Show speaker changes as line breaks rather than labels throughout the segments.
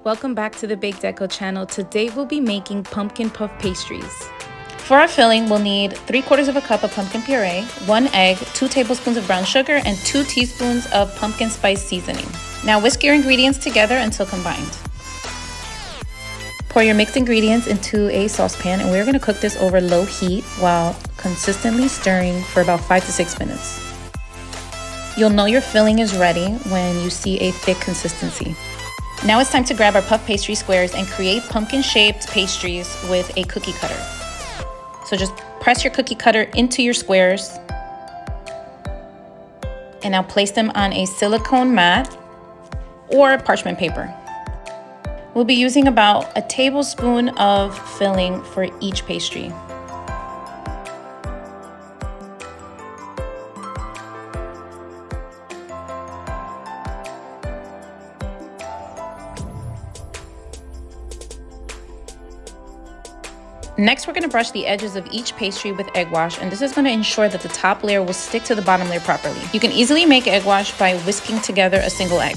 Welcome back to the Bake Deco channel. Today we'll be making pumpkin puff pastries. For our filling, we'll need 3/4 cup of pumpkin puree, 1 egg, 2 tablespoons of brown sugar, and 2 teaspoons of pumpkin spice seasoning. Now whisk your ingredients together until combined. Pour your mixed ingredients into a saucepan, and we're going to cook this over low heat while consistently stirring for about 5 to 6 minutes. You'll know your filling is ready when you see a thick consistency. Now it's time to grab our puff pastry squares and create pumpkin-shaped pastries with a cookie cutter. So just press your cookie cutter into your squares and now place them on a silicone mat or parchment paper. We'll be using about a tablespoon of filling for each pastry. Next, we're going to brush the edges of each pastry with egg wash, and this is going to ensure that the top layer will stick to the bottom layer properly. You can easily make egg wash by whisking together a single egg.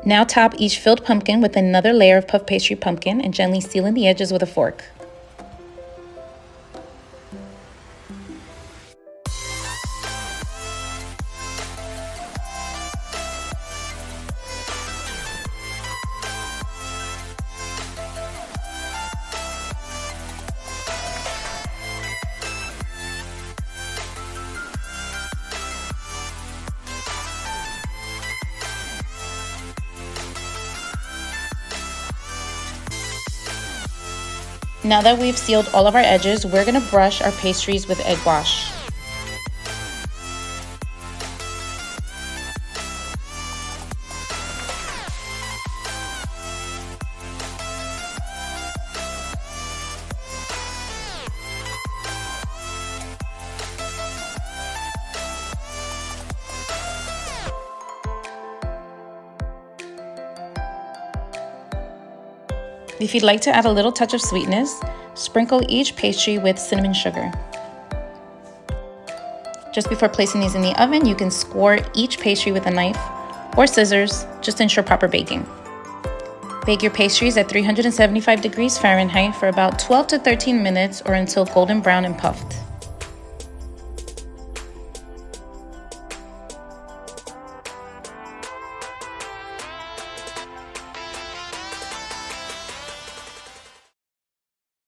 Now top each filled pumpkin with another layer of puff pastry pumpkin and gently seal in the edges with a fork. Now that we've sealed all of our edges, we're going to brush our pastries with egg wash. If you'd like to add a little touch of sweetness, sprinkle each pastry with cinnamon sugar. Just before placing these in the oven, you can score each pastry with a knife or scissors just to ensure proper baking. Bake your pastries at 375 degrees Fahrenheit for about 12 to 13 minutes or until golden brown and puffed.